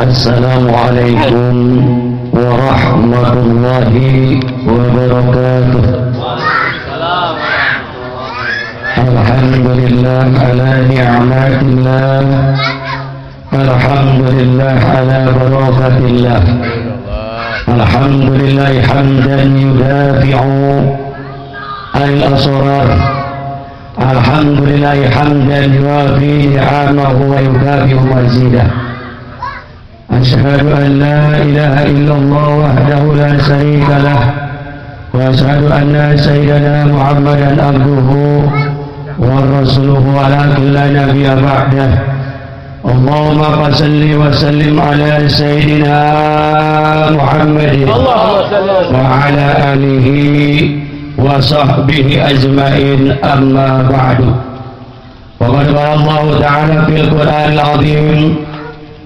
Assalamualaikum warahmatullahi wabarakatuh. Alhamdulillah ala ni'matillah. Alhamdulillah ala barakatillah. Alhamdulillah hamdan yudafi'u al-asrar. Alhamdulillah hamdan yuwafi ni'amahu wa yukafi'u mazidah. أشهد أن لا إله إلا الله وحده لا شريك له وأشهد أن سيدنا محمدا عبده ورسوله ولكن لا نبي بعده. اللهم صل وسلم على سيدنا محمد وعلى آله وصحبه أجمعين. أما بعد وقد قال الله تعالى في القرآن العظيم: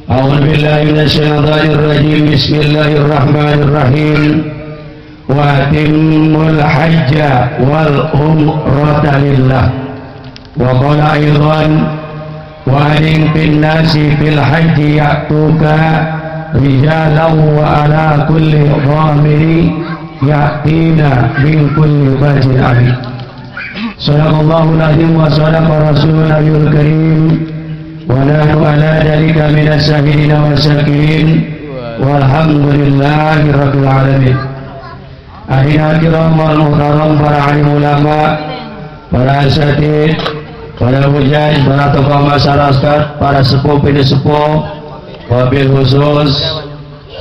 أعوذ بالله من الشيطان الرجيم. بسم الله الرحمن الرحيم. وأتموا الحج والعمرة لله. وقال أيضا: وأذن في الناس في الحج يأتوك رجالا وعلى كل ضامر يأتينا من كل فج عميق. صدق الله العظيم وصدق رسوله النبي الكريم. ونحن على ذلك من الشاهدين والشاكرين walhamdulillahi rabbil alamin. Akhirnya kiram wal muhtaram, para alim ulama, para asatid, para hujaj, para tokoh masyarakat, para sepuh bini sepuh, wabil khusus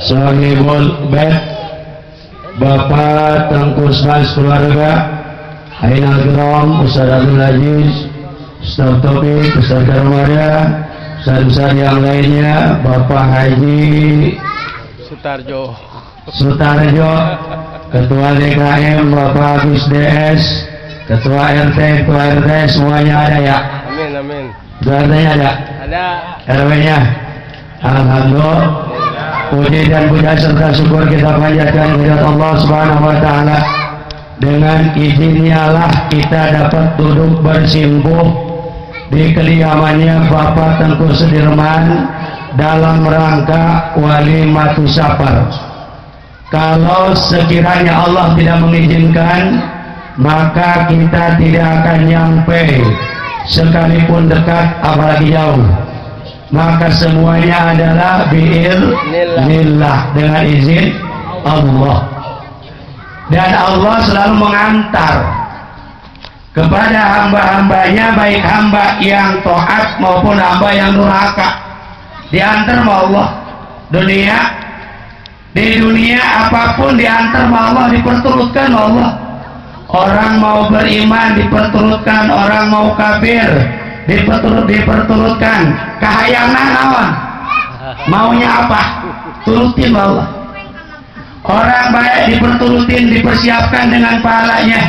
sahibul bait, Bapak Tengku Mas keluarga, akhirnya kiram Ustaz Abdul Aziz, Ustaz Taufik, Ustaz Darmada, Ustaz yang lainnya, Bapak Haji Sutarjo, Ketua DKM, Bapak Agus DS, Ketua RT, Ketua RT, semuanya ada ya? Amin, amin. RT-nya ada? Ada. RW-nya? Alhamdulillah. Puji dan puja serta syukur kita panjatkan kepada Allah Subhanahu wa Ta'ala. Dengan izinnya lah kita dapat duduk bersimpuh di kediamannya Bapak Tengku Sudirman dalam rangka Walimatus Safar. Kalau sekiranya Allah tidak mengizinkan, maka kita tidak akan nyampe, sekalipun dekat apalagi jauh. Maka semuanya adalah bi'idznillah, dengan izin Allah. Dan Allah selalu mengantar kepada hamba-hambanya, baik hamba yang taat maupun hamba yang durhaka. Diantar sama Allah. Di dunia apapun diantar sama Allah, diperturutkan sama Allah. Orang mau beriman diperturutkan, orang mau kafir diperturutkan. Kahayangan awan, maunya apa? Turutin sama Allah. Orang baik diperturutin, dipersiapkan dengan pahalanya.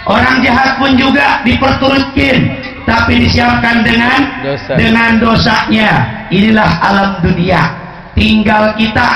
Orang jahat pun juga diperturutkan, tapi disiapkan dengan dosanya. Inilah alam dunia. Tinggal kita,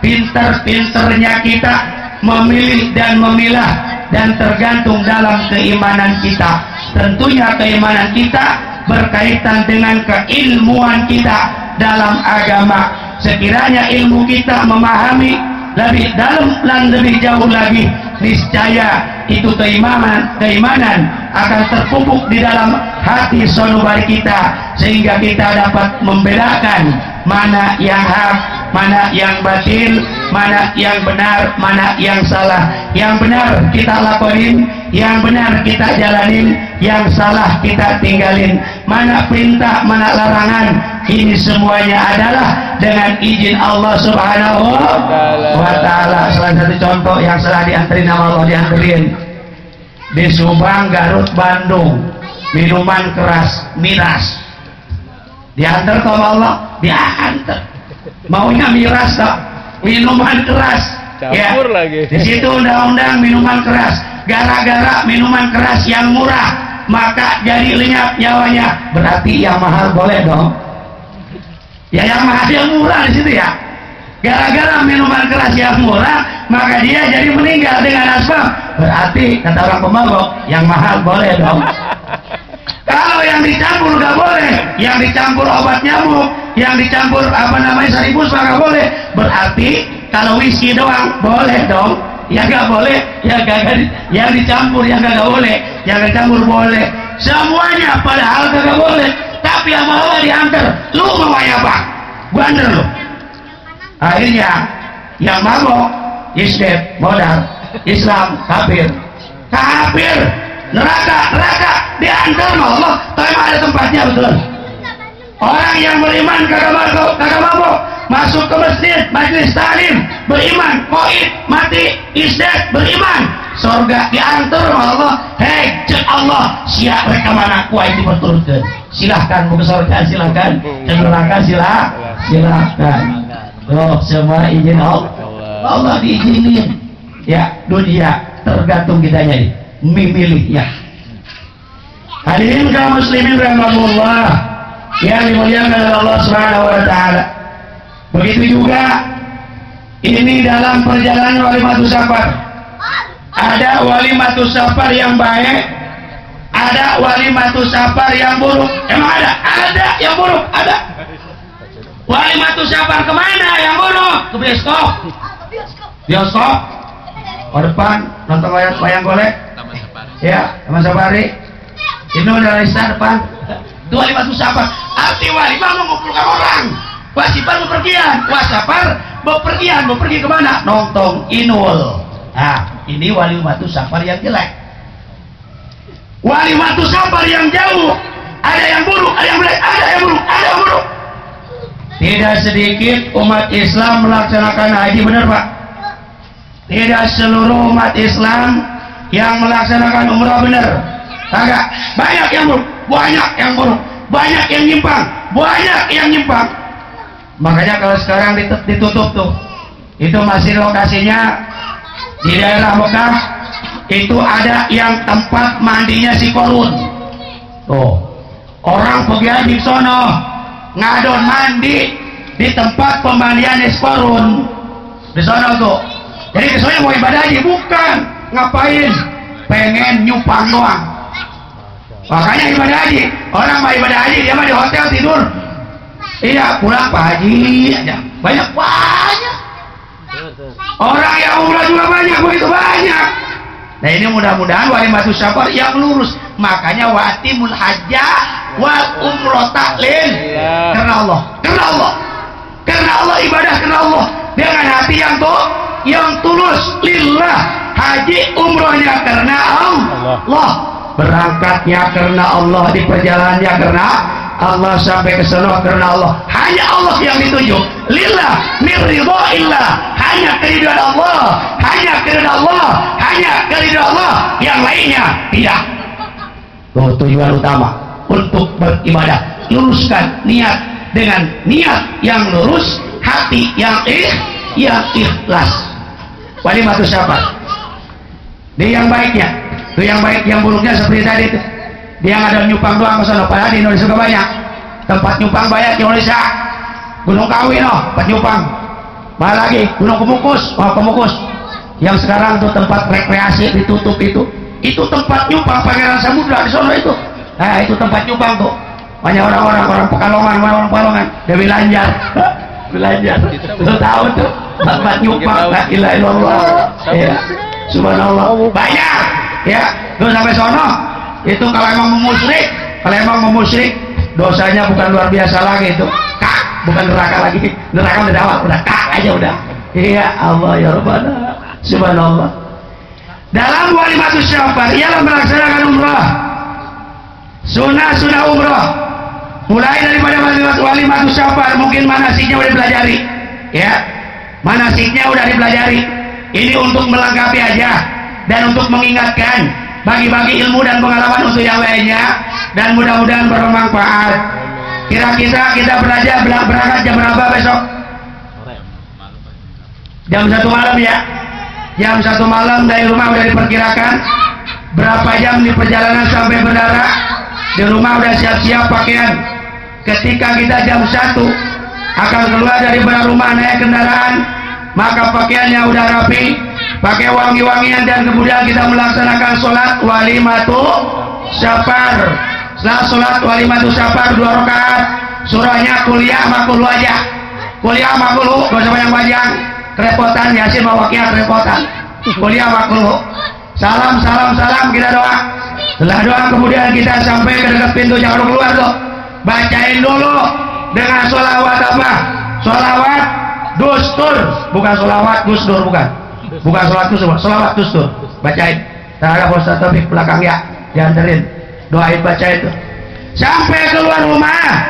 pinter-pinternya kita memilih dan memilah, dan tergantung dalam keimanan kita. Tentunya keimanan kita berkaitan dengan keilmuan kita dalam agama. Sekiranya ilmu kita memahami lebih dalam dan lebih jauh lagi, niscaya itu keimanan akan terpupuk di dalam hati sanubari kita, sehingga kita dapat membedakan mana yang hak, mana yang batil, mana yang benar, mana yang salah. Yang benar kita lakonin, yang benar kita jalanin, yang salah kita tinggalin. Mana perintah, mana larangan, ini semuanya adalah dengan izin Allah Subhanahu wa Ta'ala. Salah satu contoh yang setelah diantarin nama Allah, diantarin di Subang, Garut, Bandung, minuman keras, miras, diantar sama Allah, diantar. Maunya miras tak, minuman keras. Campur ya. Lagi. Di situ undang-undang minuman keras. Gara-gara minuman keras yang murah, maka jadi lenyap nyawanya. Berarti yang mahal boleh dong. Ya yang mahal yang murah di situ ya. Gara-gara minuman keras yang murah, maka dia jadi meninggal dengan asbab. Berarti kata orang pemabok, yang mahal boleh dong. Kalau yang dicampur nggak boleh. Yang dicampur obat nyamuk, yang dicampur sari puspa nggak boleh. Berarti kalau whisky doang boleh dong. Yang nggak boleh, yang dicampur yang nggak boleh, yang dicampur boleh. Semuanya padahal nggak boleh. Tapi yang mau diantar, lu mau apa? Bandel lu. Akhirnya yang mabok isdep modal, Islam kafir, neraka diantar sama Allah. Tapi ada tempatnya betul. Orang yang beriman kagak mabok, masuk ke masjid, majelis taklim, beriman, qoid, mati, isdep, beriman, surga diantar sama Allah. Hei, cek Allah, siap mereka mana kuat diperturutkan. Silahkan mau ke surga, silahkan ke neraka, silahkan. Oh, semua izin Allah diizinin. Ya, dunia tergantung kitanya nih, memilih ya. Hadirin kaum muslimin rahimahullah yang dimuliakan oleh Allah Subhanahu wa taala. Begitu juga ini dalam perjalanan walimatus safar. Ada walimatus safar yang baik, ada walimatus safar yang buruk. Emang ada yang buruk, ada. Walimatus safar kemana yang buruk? Ke bioskop oh depan nonton wayang golek ya, Taman Safari ini udah istana depan. Itu walimatus safar. Arti walimah mengumpulkan orang. Wasifar bepergian, wasafar bepergian, bepergi kemana? Nonton inul. Nah, ini walimatus safar yang jelek. Walimatus safar yang jauh, ada yang buruk, ada yang jelek, ada yang buruk. Tidak sedikit umat Islam melaksanakan haji, benar Pak? Tidak seluruh umat Islam yang melaksanakan umrah, benar? Kagak. Banyak yang buruk, banyak yang nyimpang. Makanya kalau sekarang ditutup tuh, itu masih lokasinya di daerah Mekah, itu ada yang tempat mandinya si Korun. Tuh, orang pergi haji sono ngadon mandi di tempat pemandian Korun di sono tuh. Jadi kesono mau ibadah haji, bukan ngapain, pengen nyupang doang. Makanya ibadah haji, orang mau ibadah haji dia mah di hotel tidur. Iya, pulang Pak Haji aja. Banyak. Orang yang umrah juga banyak, begitu banyak. Nah ini mudah-mudahan walimatus safar yang lurus. Makanya watimul hajja wal umrata karena Allah, ibadah karena Allah dengan hati yang tulus lillah. Haji umrohnya karena Allah, berangkatnya karena Allah, di perjalanannya karena Allah, sampai ke sana karena Allah. Hanya Allah yang dituju. Lillah min ridhaillah, hanya keridhaan Allah, hanya keridhaan Allah, yang lainnya tidak. Tujuan utama untuk beribadah, luruskan niat dengan niat yang lurus, hati yang ikhlas. Walimatus safar. Dia yang baiknya, itu yang baik, yang buruknya seperti tadi itu. Dia ada nyupang doang ke sana, padahal di Indonesia juga banyak tempat nyupang, banyak di Indonesia. Gunung Kawi tempat nyupang. Mana lagi? Gunung Kemukus. Yang sekarang tuh tempat rekreasi ditutup itu tempat nyupang Pangeran Samudra di sana itu. Nah, itu tempat nyupang tuh. Banyak orang Pekalongan, Dewi Lanjar. Lu tahu tuh tempat nyupang. La ilaha illallah. Ya. Subhanallah. Banyak. Ya, lu sampai sono. Itu kalau emang memusyrik, dosanya bukan luar biasa lagi itu. Bukan neraka lagi. Neraka udah dapat, udah aja udah. Iya, Allah ya Rabbana. Subhanallah. Dalam walimatus safar ialah melaksanakan umrah. Sunnah umrah. Mulai daripada walimatus safar, mungkin manasiknya udah dipelajari. Ya. Manasiknya udah dipelajari. Ini untuk melengkapi aja dan untuk mengingatkan, bagi-bagi ilmu dan pengalaman untuk yang lainnya, dan mudah-mudahan bermanfaat. Kira-kira kita berangkat jam berapa besok? Jam 1 malam ya. Jam 1 malam dari rumah udah diperkirakan. Berapa jam di perjalanan sampai bandara? Di rumah udah siap-siap pakaian. Ketika kita jam 1 akan keluar dari rumah naik kendaraan, maka pakaiannya udah rapi, pakai wangi-wangian, dan kemudian kita melaksanakan sholat walimatus safar. setelah sholat walimatus safar 2 rakaat, surahnya kuliah makul aja, kuliah makul, gak usah banyak kerepotan, yasin mau waqiah kerepotan, kuliah makul, salam kita doa. Setelah doa kemudian kita sampai ke dekat pintu, jangan keluar tuh, bacain dulu dengan sholawat apa? Sholawat dustur, bukan sholawat gusdur, bukan sholawat gusdur, sholawat dustur, bacain. Terhadap Ustaz Taufik belakang ya, dianterin, doain baca itu sampai keluar rumah.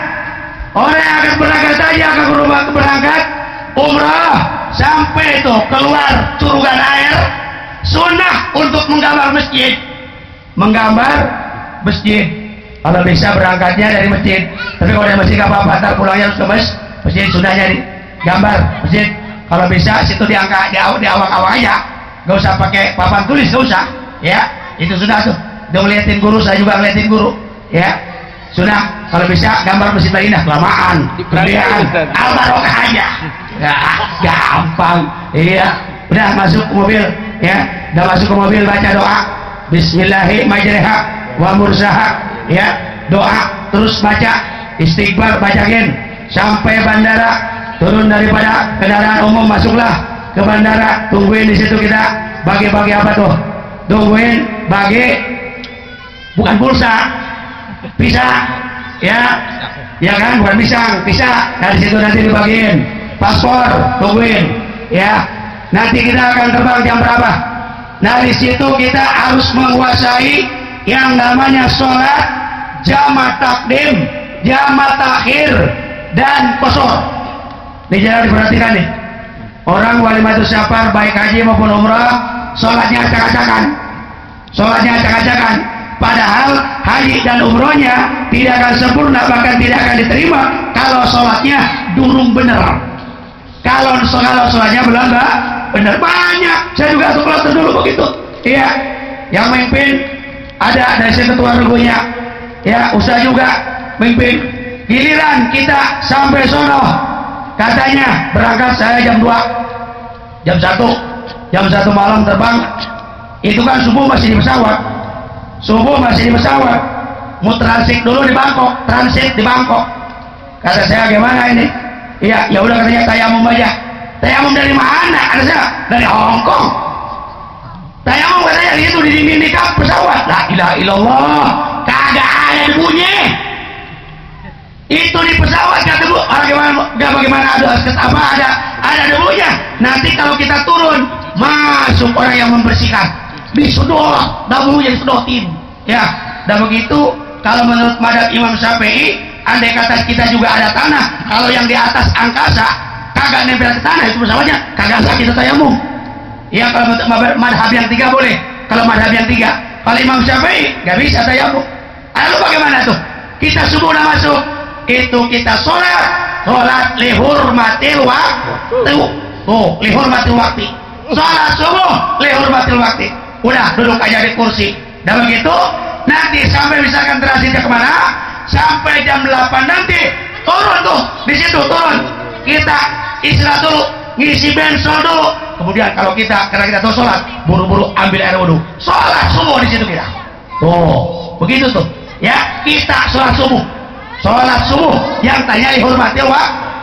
Orang yang akan berangkat aja ke rumah, berangkat umrah, sampai itu keluar curugan air, sunnah untuk menggambar masjid, kalau bisa berangkatnya dari masjid, tapi kalau dari masjid gak apa-apa, ntar pulangnya harus ke masjid, sudahnya di gambar masjid. Kalau bisa situ diangkat, di awang-awang aja, gak usah pakai papan tulis, gak usah ya, itu sudah tuh. Udah ngeliatin guru, saya juga ngeliatin guru ya, sudah. Kalau bisa gambar masjid Madinah, kelamaan kelebihan al-barokah aja ya, gampang. Iya, udah masuk ke mobil ya, udah masuk ke mobil, baca doa bismillahirrahmanirrahim wa mursaha ya, doa terus baca istighfar, bacain sampai bandara. Turun daripada kendaraan umum, masuklah ke bandara, tungguin di situ, kita bagi-bagi apa tuh, tungguin bagi, bukan pulsa, pisang ya kan, bukan pisang, dari situ nanti dibagiin paspor, tungguin ya. Nanti kita akan terbang jam berapa? Nah, di situ kita harus menguasai yang namanya sholat jamaah takdim, jamaah takhir, dan qasar. Ini jangan diperhatikan nih, orang walimatus safar baik haji maupun umrah, sholatnya acak-acakan, padahal haji dan umrohnya tidak akan sempurna, bahkan tidak akan diterima kalau sholatnya durung bener. Kalau sholatnya belum bener, banyak, saya juga sholat dulu begitu iya, yang memimpin ada dari ketua regunya ya, ustaz juga memimpin, giliran kita sampai sono, katanya berangkat saya jam 2, jam 1 malam terbang. Itu kan subuh masih di pesawat, mau transit dulu di Bangkok, kata saya gimana ini, ya udah, katanya tayamum aja. Tayamum dari mana? Kata saya dari Hongkong. Tayamum katanya itu di kap pesawat. La ilaha illallah, kagak ada bunyi itu di pesawat, kata bu. Bagaimana ada debunya. Nanti kalau kita turun, masuk orang yang membersihkan, disudot, dabunya disudotin ya. Dan begitu kalau menurut madhab Imam Syafi'i, andai kata kita juga ada tanah, kalau yang di atas angkasa kagak nempel ke tanah, itu pesawatnya kagak sah kita tayamum ya. Kalau madhab yang 3 boleh, kalau madhab yang 3, kalau Imam Syafi'i gak bisa tayamum. Lalu bagaimana tuh? Kita subuh udah masuk, itu kita sholat lihurmatil waktu, lihurmatil waktu, sholat subuh lihurmatil waktu, udah duduk aja di kursi. Dan begitu nanti sampai misalkan transitnya kemana, sampai jam 8 nanti turun tuh, di situ turun, kita istirahat dulu, ngisi bensin dulu, kemudian kalau karena kita tuh sholat, buru-buru ambil air wudhu, sholat subuh di situ kita. Tuh begitu tuh ya, kita sholat subuh yang tanya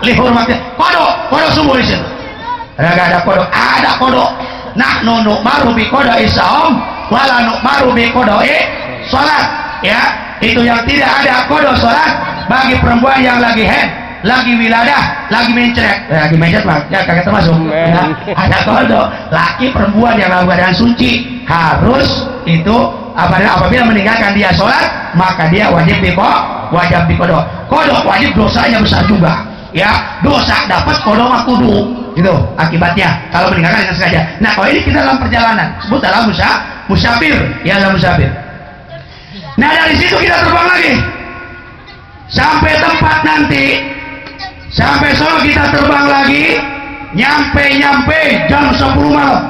lihurmatil kodok subuh di situ. Ada kodok. Nahnu nu'maru bi qada'i shaum wala nu'maru bi qada'i sholat ya. Itu yang tidak ada kodok sholat bagi perempuan yang lagi haid, lagi wiladah, lagi mencret mah ya kagak termasuk ya. Ada kodok laki perempuan yang dalam keadaan suci, harus itu apabila meninggalkan dia sholat, maka dia wajib dikodok. Kodok wajib, dosanya besar juga ya, dosa dapat, kodok mah kudu, itu akibatnya kalau meninggalkan dengan sengaja. Nah, kalau ini kita dalam perjalanan, sebut dalam musafir ya, dalam musafir. Nah, dari situ kita terbang lagi sampai tempat nanti, sampai Solo kita terbang lagi, nyampe jam 10 malam.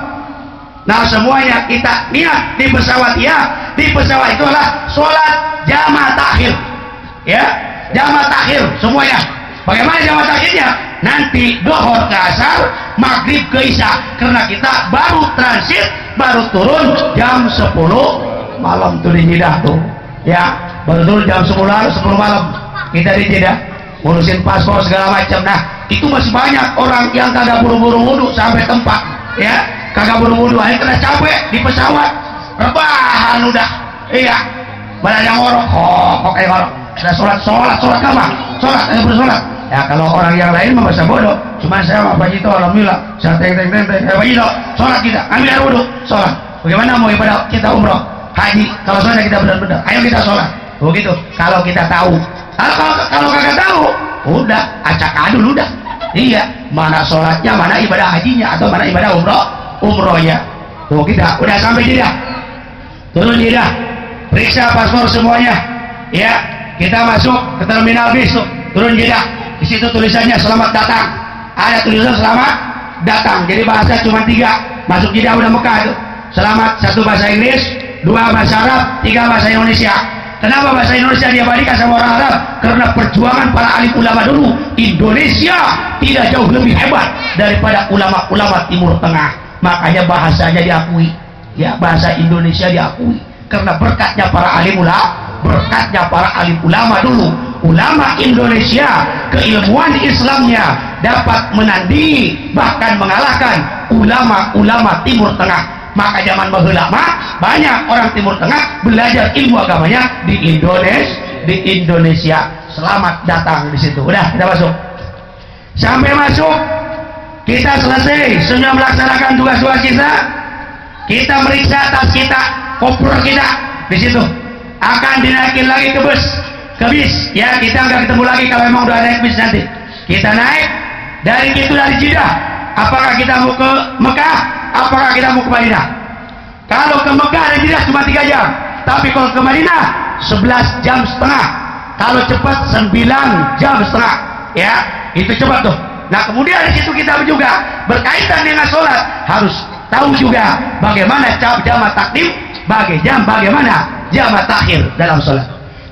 Nah, semuanya kita niat di pesawat ya, di pesawat itu adalah sholat jamaah takhir ya, jamaah takhir semuanya. Bagaimana jamaah takhirnya? Nanti dohor ke asar, maghrib ke isya, karena kita baru transit, baru turun jam 10 malam tuh di Jeddah tuh ya. baru turun jam 10 malam kita di Jeddah ngurusin paspor segala macam. Nah itu masih banyak orang yang kagak buru-buru wudhu sampai tempat, ya kagak buru-buru, akhirnya kena capek di pesawat, rebahan udah, iya mana yang ngorok, kok kayak ngorok, ada sholat kapan? Sholat, bersolat. Ya kalau orang yang lain mah masa bodoh, cuma saya sama Pak Jito alhamdulillah, saya teng Pak Jito, sholat kita, ambil air wudhu, sholat. Bagaimana mau ibadah kita umroh, haji, kalau sholatnya kita benar-benar, ayo kita sholat, begitu. Kalau kita tahu, kalau kagak tahu, udah acak adul udah. Iya, mana sholatnya, mana ibadah hajinya, atau mana ibadah umrohnya. Tuh kita udah sampai Jeddah, turun Jeddah, periksa paspor semuanya, ya kita masuk ke terminal bis tuh, turun Jeddah. Di situ tulisannya selamat datang, ada tulisan selamat datang. Jadi bahasa cuma 3, masuk Jeddah udah Mekah tuh. Selamat, 1 bahasa Inggris, 2 bahasa Arab, 3 bahasa Indonesia. Kenapa bahasa Indonesia diabadikan sama orang Arab? Karena perjuangan para alim ulama dulu, Indonesia tidak jauh lebih hebat daripada ulama-ulama Timur Tengah. Makanya bahasanya diakui, ya bahasa Indonesia diakui karena berkatnya para alim ulama dulu. Ulama Indonesia, keilmuan Islamnya dapat menandingi bahkan mengalahkan ulama-ulama Timur Tengah. Maka zaman baheula banyak orang Timur Tengah belajar ilmu agamanya di Indonesia. Selamat datang di situ. Udah kita masuk. Sampai masuk kita selesai sudah melaksanakan tugas-tugas kita. Kita meriksa tas kita, koper kita di situ. Akan dinaikin lagi ke bis. Ya kita nggak ketemu lagi kalau memang udah naik bis nanti. Kita naik dari Jeddah. Apakah kita mau ke Mekah? Apakah kita mau ke Madinah? Kalau ke Mekah dan Jeddah cuma 3 jam, tapi kalau ke Madinah 11 jam setengah. Kalau cepat 9 jam setengah, ya itu cepat tuh. Nah kemudian di situ kita juga berkaitan dengan sholat harus tahu juga bagaimana jamak takdim, bagaimana jamak takhir dalam sholat.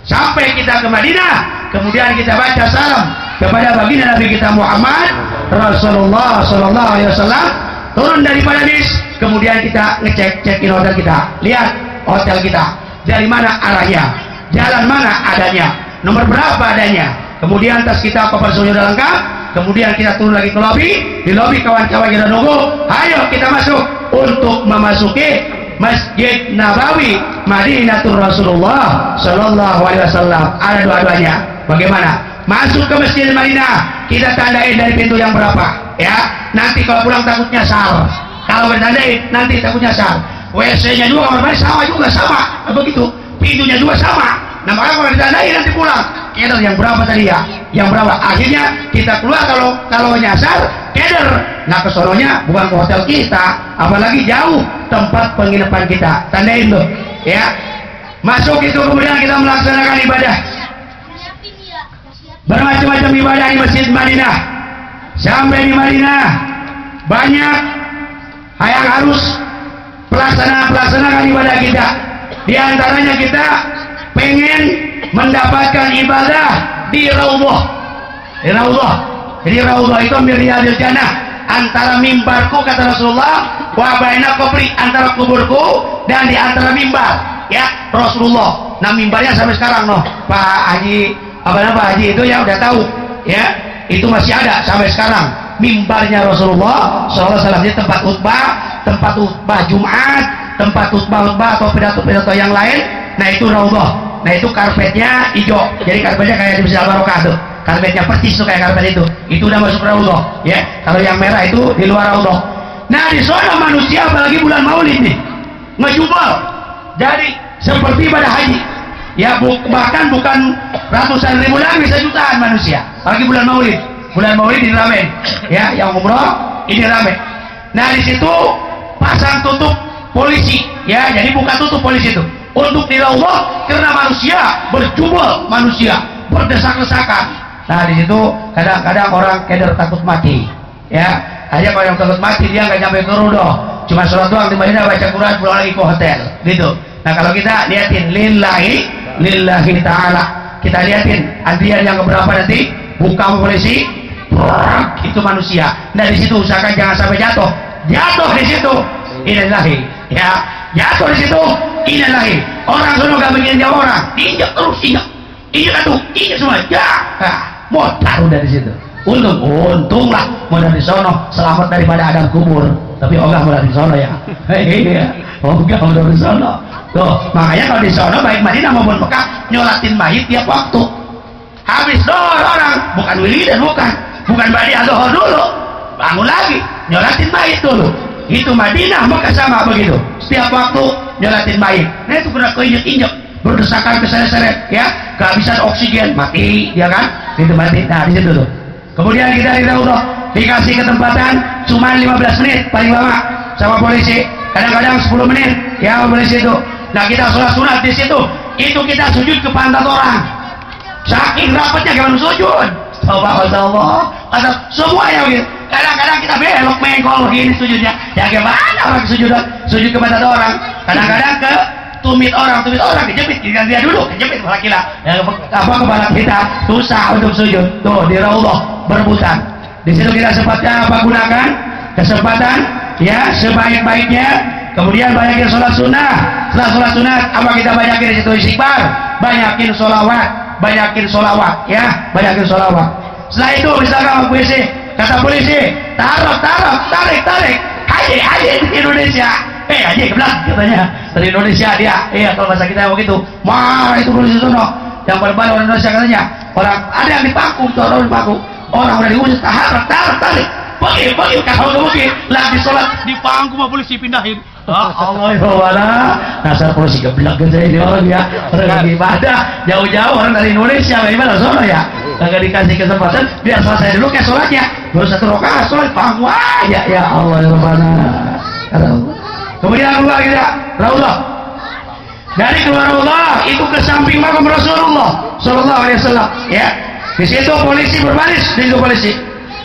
Sampai kita ke Madinah, kemudian kita baca salam kepada baginda Nabi kita Muhammad Rasulullah Sallallahu Alaihi Wasallam. Turun daripada bis, kemudian kita check-in hotel kita, lihat hotel kita dari mana arahnya, jalan mana adanya, nomor berapa adanya. Kemudian tas kita, koper sudah lengkap. Kemudian kita turun lagi ke lobi. Di lobi kawan-kawan kita nunggu. Ayo kita masuk untuk memasuki Masjid Nabawi Madinatul Rasulullah Sallallahu Alaihi Wasallam. Ada dua-duanya. Bagaimana? Masuk ke Masjid Madinah, kita tandain dari pintu yang berapa? Ya, nanti kalau pulang takut nyasar. Kalau bertandain nanti takut nyasar. WC-nya juga kamar mandi sama, begitu. Pintunya juga sama. Nah makanya kalau ditandain nanti pulang. Keder yang berapa tadi ya? Yang berapa? Akhirnya kita keluar kalau nyasar keder. Nah kesononya bukan ke hotel kita, apalagi jauh tempat penginapan kita. Tandain tuh, ya. Masuk itu kemudian kita melaksanakan ibadah. Bermacam-macam ibadah di Masjid Madinah. Sampai di Madinah banyak yang harus pelaksanakan ibadah kita. Di antaranya kita pengen mendapatkan ibadah di Raudhah. Jadi Raudhah itu Riyadil Jannah. Antara mimbarku kata Rasulullah, wa baina qabri, antara kuburku dan di antara mimbar. Ya Rasulullah. Nah mimbarnya sampai sekarang Pak Haji itu ya udah tahu ya, itu masih ada sampai sekarang mimbarnya Rasulullah SAW. Di tempat khutbah Jumat, tempat khutbah atau pidato yang lain. Nah itu Raudhah. Nah itu karpetnya hijau, jadi karpetnya kayak di Masjid Al-Barokah tuh, karpetnya persis tuh kayak karpet itu udah masuk Raudhah ya. Kalau yang merah itu di luar Raudhah. Nah di sana manusia apalagi bulan Maulid nih ngejubel, jadi seperti ibadah haji ya, bahkan bukan ratusan ribu lagi, bisa jutaan manusia. Apalagi bulan Maulid ini rame ya, yang umroh ini rame. Nah di situ pasang tutup polisi ya, jadi bukan tutup polisi itu untuk di Raudhah karena manusia berjubel, manusia berdesak-desakan. Nah di situ kadang-kadang orang keder takut mati ya. Hanya kalau yang takut mati dia nggak nyampe ke Raudhah, cuma sholat doang di Madinah, baca Quran, pulang lagi ke hotel gitu. Nah kalau kita liatin lillahi ta'ala, kita liatin antrian yang keberapa nanti buka polisi itu manusia. Nah di situ usahakan jangan sampai jatuh di situ, innalillahi ya, jatuh di situ innalillahi. orang sono gak bikin nyawa orang, injak terus, injak semua, ya, modal udah di situ. Untunglah modal di sono, selamat daripada adam kubur. Tapi ogah modal di sono ya, ogah modal di sono. Tuh, makanya kalau di sono baik Madinah maupun Mekah nyolatin mayit tiap waktu. Habis doa orang, bukan wiridan, bukan badiah doa dulu, bangun lagi, nyolatin mayit dulu. Itu Madinah, Mekah sama begitu. Setiap waktu nyolatin mayit. Nah itu kena keinjek-injek, berdesakan keseret-seret, ya, kehabisan oksigen, mati, ya kan? Itu mati. Nah di situ tuh. Kemudian kita dikasih kesempatan cuma 15 menit paling lama sama polisi. Kadang-kadang 10 menit, ya polisi itu. Nah kita sholat sunat di situ, itu kita sujud ke pantat orang. Saking rapatnya gimana sujud? Allah, semua ya begitu. Kadang-kadang kita belok mengkol begini sujudnya. Ya gimana orang sujud ke pantat orang? Kadang-kadang ke tumit orang kejepit dia dulu kejepit kepala kita. Ya, kepala kita susah untuk sujud. Tuh di raudhah berebutan. Di situ kita sempatnya gunakan kesempatan ya sebaik-baiknya. Kemudian banyakin sholat sunnah. Setelah sholat sunnah apa kita banyakin di situ istighfar, banyakin sholawat, ya, banyakin sholawat. Setelah itu misalkan polisi, kata polisi, tarik, haji di Indonesia, haji kebelah katanya dari Indonesia dia, kalau bahasa kita begitu, marah itu polisi sono, yang berbalik orang Indonesia katanya, orang ada yang dipangku, orang udah diusir, tarik, pergi, kalau pergi, lagi sholat dipangku sama polisi pindahin. Allah ya Allah, dasar polisi geblek gitu ini orang ya, orang lagi ibadah jauh-jauh orang dari Indonesia bagaimana sono ya, kagak dikasih kesempatan biar selesai dulu kayak sholatnya, baru 1 rakaat sholat panggung aja ya Allah ya Allah. Kemudian keluar kita raudhah, dari keluar raudhah itu ke samping makam Rasulullah Sallallahu Alaihi Wasallam ya, di situ polisi berbaris, di situ polisi.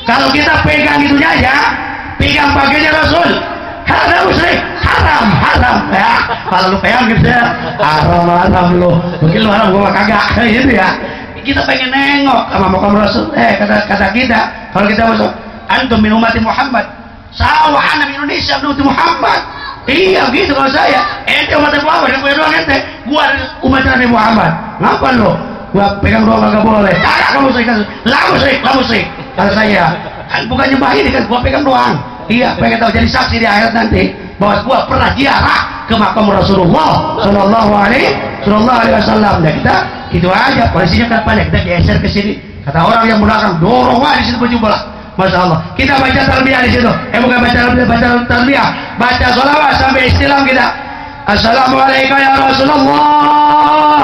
Kalau kita pegang itunya aja, pegang pakainya Rasul. Haram musyrik, haram ya. Kalau lu pegang gitu ya, haram lu. Mungkin lu haram gua kagak gitu ya. Kita pengen nengok sama makam Rasul. Kata kita, kalau kita masuk antum min ummati Muhammad. Sawa ana min Indonesia min ummati Muhammad. Iya gitu kalau saya. Ente umat Muhammad, yang punya doang ente. Gua umat Nabi Muhammad. Ngapa lu? Gua pegang doang kagak boleh. Kagak kamu musyrik. Kata saya, bukan nyembah ini kan gua pegang doang. Iya, pengen tahu jadi saksi di akhirat nanti bahwa gua pernah ziarah ke makam Rasulullah Sallallahu Alaihi Wasallam. Dan kita itu aja, polisinya kan pandai, kita geser ke sini. Kata orang yang belakang, dorong di situ baju bola. Masya Allah. Kita baca talbiyah di situ. Bukan baca talbiyah, baca sholawat sampai istilam kita. Assalamualaikum ya Rasulullah.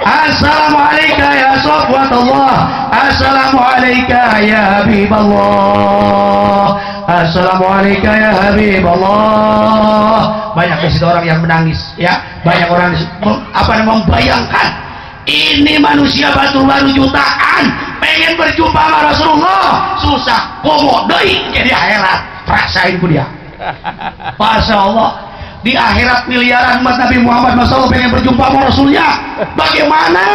Assalamualaikum ya Safwatullah. Assalamualaikum ya Habiballah. Assalamualaikum ya Habiballah. Banyak di situ orang yang menangis, ya. Banyak orang yang membayangkan ini manusia baru jutaan pengen berjumpa sama Rasulullah, susah, komodoi jadi akhirat. Rasain ku dia. Masya Allah, di akhirat miliaran umat Nabi Muhammad Masya Allah pengen berjumpa sama Rasulnya. Bagaimana?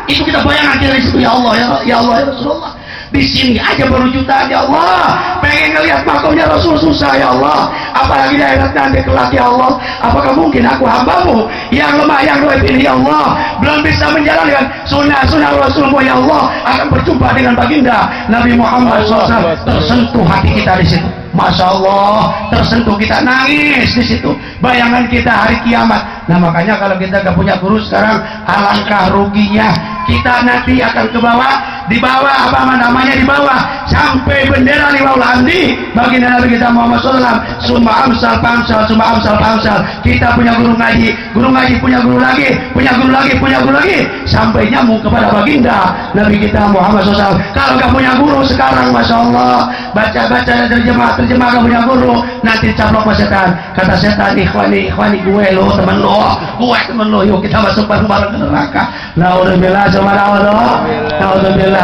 Itu kita bayangkan dari situ, ya Allah ya Rasulullah. Di sini aja baru jutaan ya Allah, pengen ngelihat makamnya Rasul susah ya Allah, apalagi di akhirat nanti kelak ya Allah. Apakah mungkin aku hambamu yang lemah yang doib ini ya Allah belum bisa menjalankan sunnah Rasulullah ya Allah akan berjumpa dengan baginda Nabi Muhammad SAW. Tersentuh hati kita di situ, Masya Allah, tersentuh, kita nangis di situ. Bayangan kita hari kiamat. Nah makanya kalau kita gak punya guru sekarang, alangkah ruginya kita nanti akan ke bawah, di bawah apa namanya, di bawah sampai bendera liwaul hamdi baginda Nabi kita Muhammad SAW. Summa amsal pamsal. Kita punya guru ngaji punya guru lagi sampai nyambung kepada baginda Nabi kita Muhammad SAW. Kalau gak punya guru sekarang, Masya Allah, baca dan terjemah gak punya guru, nanti caplok setan. Kata setan, ikhwani gue lo temen lo, yuk kita masuk bareng-bareng ke neraka. Naudzubillah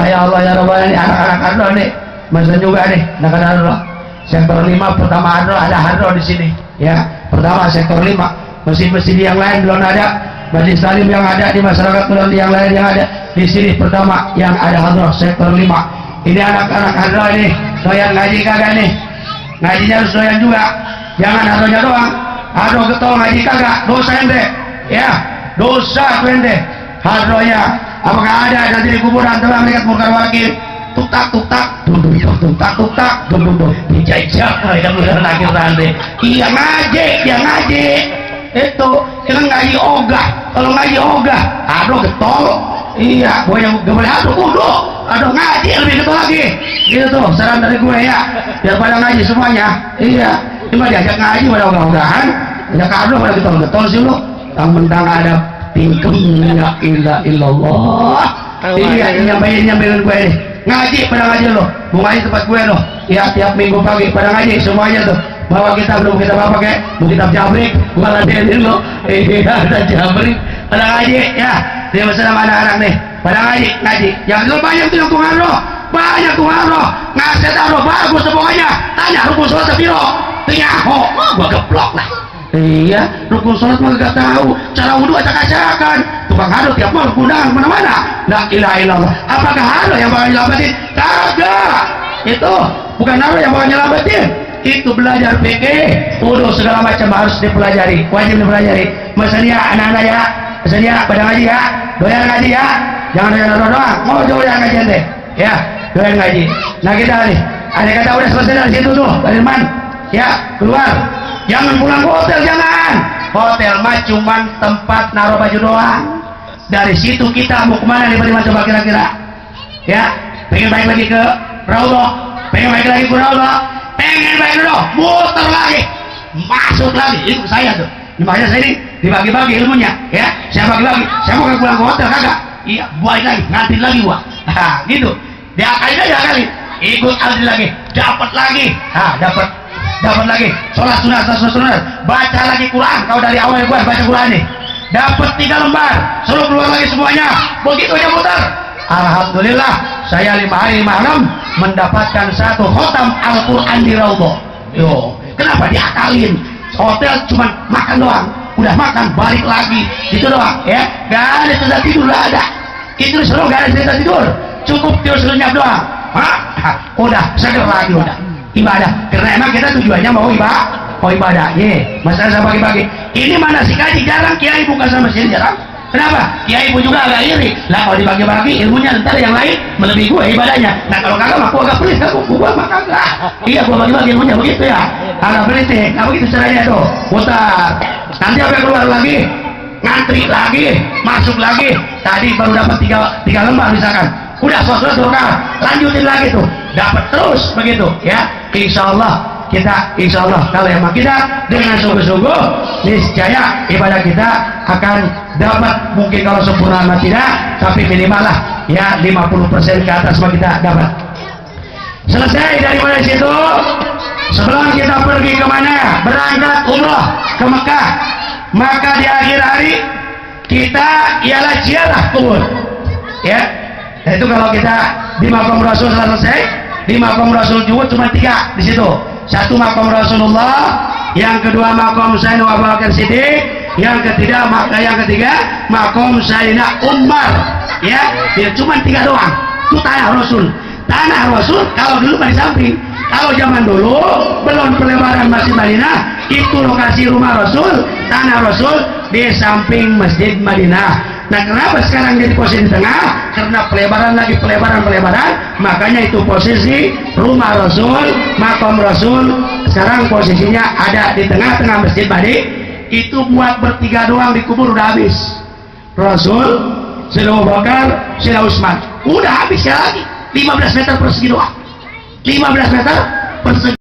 ya Allah ya Rabbana. Ini anak-anak Hadro nih, masa juga nih anak-anak Hadro. Sektor 5 pertama Hadro, ada Hadro di sini ya. Pertama sektor 5, masjid-masjid yang lain belum ada, majlis taklim yang ada di masyarakat belum, yang lain yang ada di sini pertama yang ada Hadro sektor 5. Ini anak-anak Hadro ini doyan ngaji kagak nih? Ngajinya harus doyan juga, jangan Hadronya doang. Hadro getol ngaji kagak, dosa ente ya. dosa kuende hadroya. Apakah ada nanti di kuburan telah melihat munkar wakil tuk tak duduk tuk tak duduk dijajak mereka mudah akhir nanti. Iya ngaji itu jangan ngaji ogah. Kalau ngaji ogah aduh getol. Iya gue yang gak boleh aduh ngaji lebih getol lagi gitu tuh saran dari gue ya biar pada ngaji semuanya. Iya cuma diajak ngaji pada ogah-ogahan ya kado pada getol sih lo yang mentang ada tingkem la ilaha illallah. Iya nyampein gue nih ngaji pada ngaji lo mau ngaji tempat gue lo ya tiap minggu pagi pada ngaji semuanya tuh bawa kitab belum kita apa pakai mau kitab jabrik gue ladenin lo. Iya ada jabrik pada ngaji ya dia bersama anak-anak nih pada ngaji yang itu banyak tuh yang Tuhan roh banyak Tuhan roh ngasih taruh bagus semuanya tanya rukun sholat sepiro tinyaho gue geblok lah. Iya, rukun sholat mah gak tahu. Cara wudhu acak-acakan. Tukang hado tiap malam undangan kemana-mana. La ilaha illallah. Apakah hado yang bakal nyelamatin? Kagak. Itu bukan hado yang bakal nyelamatin. Itu belajar fikih, wudhu segala macam harus dipelajari, wajib dipelajari. Misalnya anak-anak ya, misalnya pada ngaji ya, doyan ngaji ya. Jangan doyan doang. Mau doyan ngaji ente. Ya, doyan ngaji. Nah kita nih, ada kata udah selesai dari situ tuh, dari mana? Ya, keluar. Jangan pulang ke hotel, jangan. Hotel mah cuman tempat naruh baju doang. Dari situ kita mau kemana nih Pak coba kira-kira? Ya, pengen balik lagi ke Raudhah, pengen balik lagi ke Raudhah, pengen balik dulu, muter lagi, masuk lagi. Itu saya tuh. Makanya saya ini dibagi-bagi ilmunya, ya. Saya bagi-bagi. Saya mau pulang ke hotel kagak? Iya, balik lagi, ngantin lagi gua. Nah, gitu. Diakalin aja kali. Ikut aldi lagi, dapat lagi. Nah, dapat lagi sholat sunat baca lagi Quran. Kau dari awal gua baca Quran nih dapat 3 lembar suruh keluar lagi semuanya begitu aja muter. Alhamdulillah saya 5 hari 5 malam mendapatkan 1 khotam Al-Quran di Raudhah. Yo, kenapa diakalin? Hotel cuma makan doang, udah makan balik lagi itu doang ya, gak ada cerita tidur, gak ada itu disuruh, gak ada cerita tidur, cukup tidur senyap doang. Udah seger lagi udah ibadah, karena emang kita tujuannya mau ibadah. Masalah saya bagi-bagi ini mana sih kaji jarang kiai buka sama mesin jarang. Kenapa? Kiai pun juga agak iri lah kalau dibagi-bagi ilmunya, ntar yang lain melebihi gue ibadahnya. Nah kalau kagak mah gue agak pelit, gue mah kagak. Iya gue bagi-bagi ilmunya begitu ya, agak pelit nih. Nah begitu caranya tuh putar, nanti apa yang keluar lagi ngantri lagi, masuk lagi. Tadi baru dapat 3 lembar misalkan, udah selesai lanjutin lagi tuh, dapat terus begitu ya. Insya Allah kalau emang kita dengan sungguh-sungguh niscaya ibadah kita akan dapat, mungkin kalau sempurna mah tidak, tapi minimal lah ya 50% ke atas mah kita dapat. Selesai dari mana situ, sebelum kita pergi kemana, berangkat umroh ke Mekah, maka di akhir hari kita ialah ziarah kubur ya. Nah, itu kalau kita di makam Rasul selesai, di makam Rasul juga cuma 3 di situ. 1 makam Rasulullah, yang kedua makam Sayyidina Abu Bakar Siddiq, yang ketiga makam Sayyidina Umar ya. Dia cuma 3 doang. Itu tanah Rasul kalau dulu di samping. Kalau zaman dulu belum pelebaran Masjid Madinah, itu lokasi rumah Rasul, tanah Rasul di samping Masjid Madinah. Nah kenapa sekarang jadi posisi di tengah? Karena pelebaran, makanya itu posisi rumah Rasul, makam Rasul sekarang posisinya ada di tengah-tengah Masjid Madinah. Itu buat bertiga doang dikubur udah habis. Rasul, Sayyidina Abu Bakar, Sayyidina Utsman, udah habis ya lagi 15 meter persegi doang, 15 meter persegi.